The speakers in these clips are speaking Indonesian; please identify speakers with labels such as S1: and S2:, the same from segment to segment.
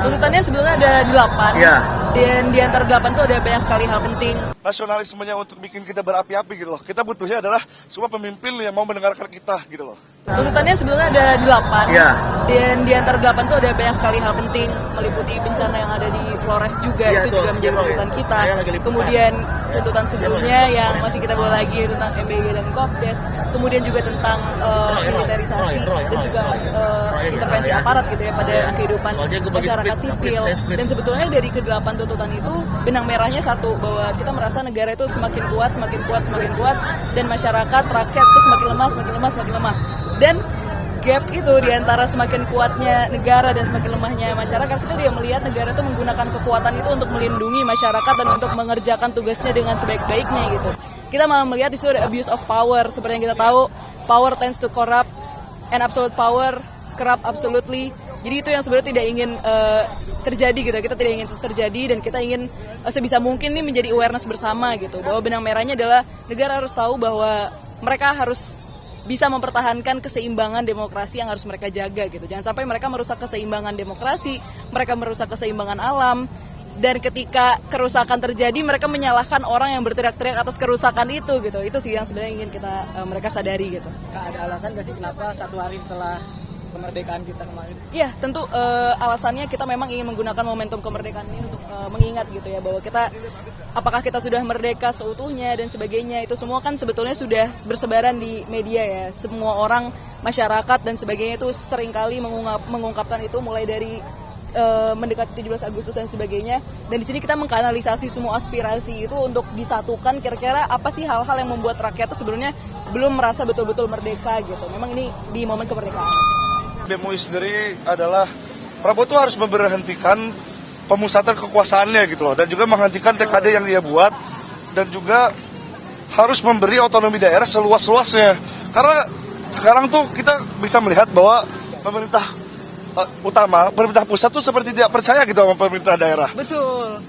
S1: Tuntutannya sebetulnya ada 8,
S2: ya.
S1: Dan di antara 8 itu ada banyak sekali hal penting.
S3: Nasionalismenya untuk bikin kita berapi-api gitu loh. Kita butuhnya adalah semua pemimpin yang mau mendengarkan kita gitu loh.
S1: Tuntutannya sebetulnya ada 8,
S2: ya.
S1: Dan di antara 8 itu ada banyak sekali hal penting, meliputi bencana yang ada di Flores juga,
S2: ya,
S1: itu juga menjadi tuntutan kita. Kemudian tuntutan sebelumnya yang masih kita bawa lagi yaitu tentang MBG dan Kopdes, kemudian juga tentang militerisasi dan juga intervensi aparat gitu ya pada kehidupan masyarakat sipil. Dan sebetulnya dari ke-8 tuntutan itu benang merahnya satu, bahwa kita merasa negara itu semakin kuat, dan masyarakat, rakyat itu semakin lemah. Dan gap itu di antara semakin kuatnya negara dan semakin lemahnya masyarakat, kita dia melihat negara itu menggunakan kekuatan itu untuk melindungi masyarakat dan untuk mengerjakan tugasnya dengan sebaik-baiknya gitu. Kita malah melihat di situ ada abuse of power. Seperti yang kita tahu, power tends to corrupt and absolute power corrupt absolutely. Jadi itu yang sebenarnya tidak ingin terjadi gitu. Kita tidak ingin terjadi dan kita ingin sebisa mungkin ini menjadi awareness bersama gitu. Bahwa benang merahnya adalah negara harus tahu bahwa mereka harus bisa mempertahankan keseimbangan demokrasi yang harus mereka jaga gitu. Jangan sampai mereka merusak keseimbangan demokrasi, mereka merusak keseimbangan alam. Dan ketika kerusakan terjadi, mereka menyalahkan orang yang berteriak-teriak atas kerusakan itu gitu. Itu sih yang sebenarnya ingin mereka sadari gitu.
S4: Kak, ada alasan nggak sih kenapa 1 hari setelah kemerdekaan kita kemarin?
S1: Iya, tentu alasannya kita memang ingin menggunakan momentum kemerdekaan ini untuk mengingat gitu ya, bahwa apakah kita sudah merdeka seutuhnya dan sebagainya, itu semua kan sebetulnya sudah bersebaran di media ya. Semua orang, masyarakat dan sebagainya itu seringkali mengungkapkan itu, mulai dari mendekati 17 Agustus dan sebagainya. Dan di sini kita mengkanalisasi semua aspirasi itu untuk disatukan, kira-kira apa sih hal-hal yang membuat rakyat itu sebenarnya belum merasa betul-betul merdeka gitu. Memang ini di momen kemerdekaan.
S3: MUI sendiri adalah Prabowo itu harus memberhentikan pemusatan kekuasaannya gitu loh, dan juga menghentikan TKD yang dia buat, dan juga harus memberi otonomi daerah seluas-luasnya. Karena sekarang tuh kita bisa melihat bahwa pemerintah pemerintah pusat tuh seperti tidak percaya gitu sama pemerintah daerah.
S1: Betul.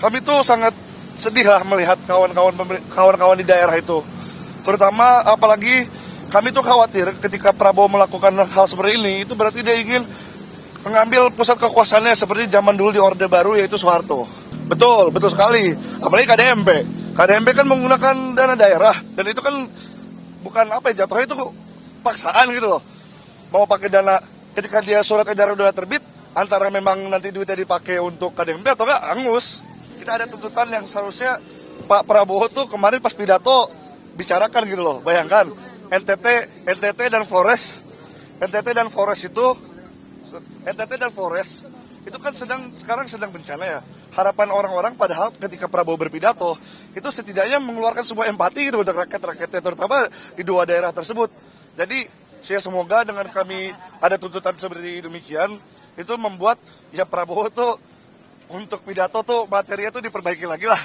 S3: Kami tuh sangat sedih lah melihat kawan-kawan di daerah itu. Terutama apalagi kami tuh khawatir ketika Prabowo melakukan hal seperti ini, itu berarti dia ingin mengambil pusat kekuasaannya seperti zaman dulu di Orde Baru, yaitu Soeharto. Betul sekali. Apalagi KDMP. KDMP kan menggunakan dana daerah, dan itu kan bukan jatuhnya itu paksaan gitu loh. Mau pakai dana ketika dia surat edaran udah terbit, antara memang nanti duitnya dipakai untuk KDMP atau enggak, angus. Kita ada tuntutan yang seharusnya Pak Prabowo tuh kemarin pas pidato bicarakan gitu loh. Bayangkan NTT dan Flores itu kan sekarang sedang bencana ya. Harapan orang-orang padahal ketika Prabowo berpidato itu setidaknya mengeluarkan sebuah empati gitu untuk rakyat-rakyatnya, terutama di 2 daerah tersebut. Jadi saya semoga dengan kami ada tuntutan seperti demikian, itu membuat ya Prabowo tuh untuk pidato tuh materinya tuh diperbaiki lagi lah.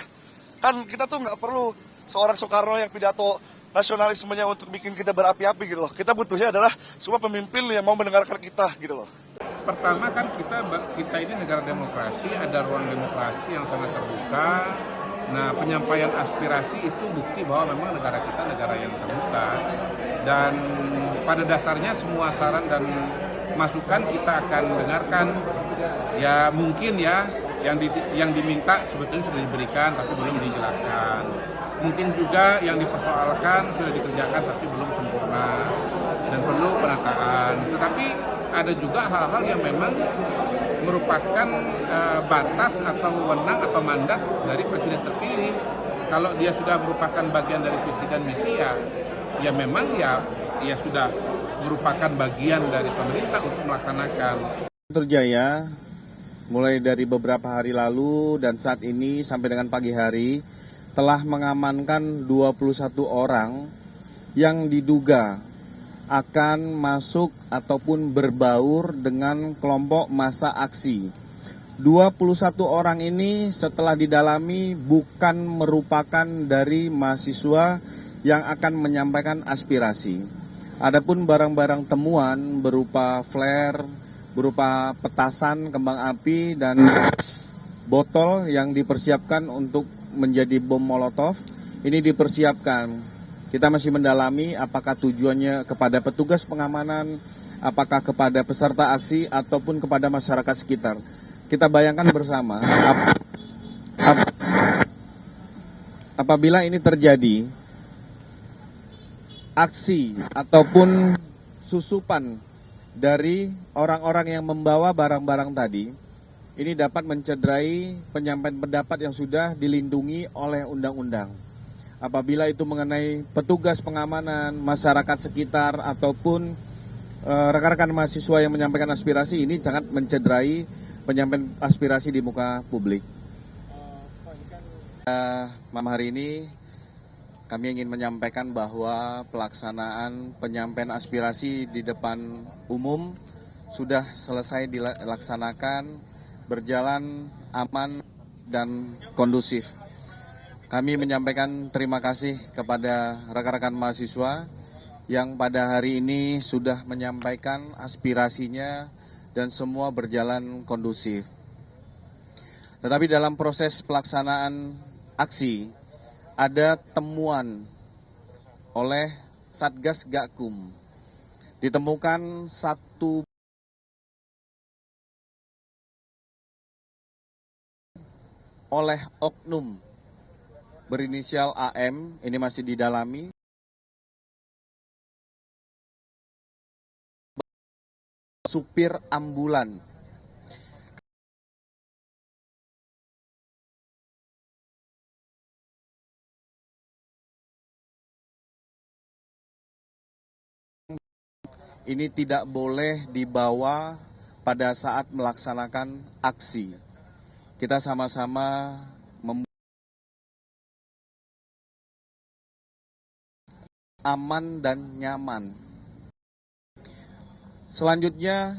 S3: Kan kita tuh nggak perlu seorang Soekarno yang pidato nasionalismenya untuk bikin kita berapi-api gitu loh. Kita butuhnya adalah semua pemimpin yang mau mendengarkan kita gitu loh.
S5: Pertama kan kita ini negara demokrasi, ada ruang demokrasi yang sangat terbuka. Nah, penyampaian aspirasi itu bukti bahwa memang negara kita negara yang terbuka. Dan pada dasarnya semua saran dan masukan kita akan dengarkan. Ya mungkin ya yang diminta sebetulnya sudah diberikan tapi belum dijelaskan. Mungkin juga yang dipersoalkan sudah dikerjakan tapi belum sempurna dan perlu penataan. Tetapi ada juga hal-hal yang memang merupakan batas atau wewenang atau mandat dari presiden terpilih. Kalau dia sudah merupakan bagian dari visi dan misi ya memang ya sudah merupakan bagian dari pemerintah untuk melaksanakan.
S6: Terjaya mulai dari beberapa hari lalu dan saat ini sampai dengan pagi hari telah mengamankan 21 orang yang diduga akan masuk ataupun berbaur dengan kelompok massa aksi. 21 orang ini setelah didalami bukan merupakan dari mahasiswa yang akan menyampaikan aspirasi. Adapun barang-barang temuan berupa flare, berupa petasan, kembang api, dan botol yang dipersiapkan untuk menjadi bom molotov, ini dipersiapkan. Kita masih mendalami apakah tujuannya kepada petugas pengamanan apakah kepada peserta aksi ataupun kepada masyarakat sekitar. Kita bayangkan bersama, apabila ini terjadi, aksi ataupun susupan dari orang-orang yang membawa barang-barang tadi, ini dapat mencederai penyampaian pendapat yang sudah dilindungi oleh undang-undang. Apabila itu mengenai petugas pengamanan, masyarakat sekitar, ataupun rekan-rekan mahasiswa yang menyampaikan aspirasi, ini sangat mencederai penyampaian aspirasi di muka publik. Malam hari ini kami ingin menyampaikan bahwa pelaksanaan penyampaian aspirasi di depan umum sudah selesai dilaksanakan, berjalan aman dan kondusif. Kami menyampaikan terima kasih kepada rekan-rekan mahasiswa yang pada hari ini sudah menyampaikan aspirasinya dan semua berjalan kondusif. Tetapi dalam proses pelaksanaan aksi, ada temuan oleh Satgas Gakum. Ditemukan satu oleh oknum berinisial AM, ini masih didalami, supir ambulan. Ini tidak boleh dibawa pada saat melaksanakan aksi. Kita sama-sama aman dan nyaman. Selanjutnya,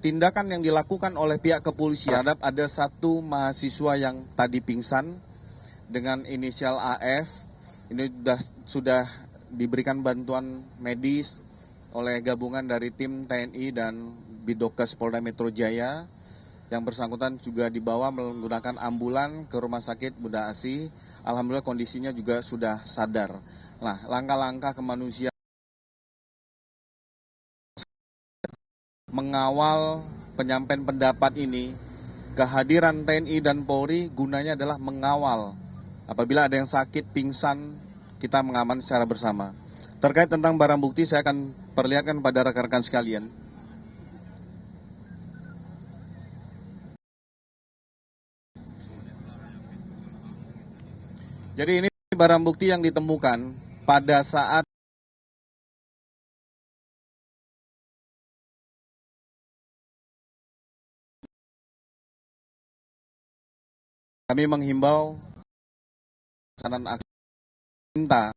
S6: tindakan yang dilakukan oleh pihak kepolisian terhadap ada satu mahasiswa yang tadi pingsan dengan inisial AF. Ini sudah diberikan bantuan medis oleh gabungan dari tim TNI dan Bidokes Polda Metro Jaya. Yang bersangkutan juga dibawa menggunakan ambulan ke Rumah Sakit Bunda Asih. Alhamdulillah kondisinya juga sudah sadar. Nah, langkah-langkah kemanusiaan mengawal penyampaian pendapat ini, kehadiran TNI dan Polri gunanya adalah mengawal. Apabila ada yang sakit, pingsan, kita mengaman secara bersama. Terkait tentang barang bukti, saya akan perlihatkan pada rekan-rekan sekalian. Jadi ini barang bukti yang ditemukan pada saat kami menghimbau pelaksanaan aksi minta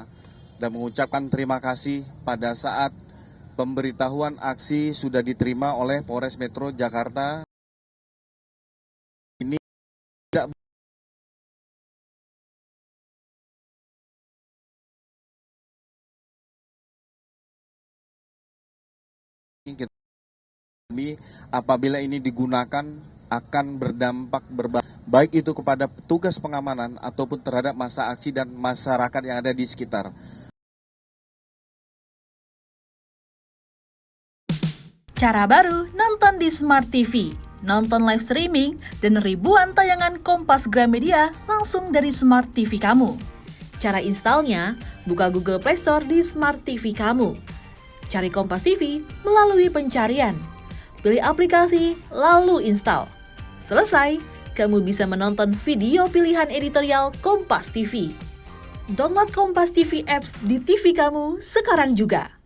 S6: dan mengucapkan terima kasih pada saat pemberitahuan aksi sudah diterima oleh Polres Metro Jakarta. Ini tidak kami apabila ini digunakan akan berdampak baik itu kepada petugas pengamanan ataupun terhadap massa aksi dan masyarakat yang ada di sekitar.
S2: Cara baru nonton di Smart TV, nonton live streaming dan ribuan tayangan Kompas Gramedia langsung dari Smart TV kamu. Cara installnya, buka Google Play Store di Smart TV kamu. Cari Kompas TV melalui pencarian. Pilih aplikasi, lalu install. Selesai, kamu bisa menonton video pilihan editorial Kompas TV. Download Kompas TV apps di TV kamu sekarang juga.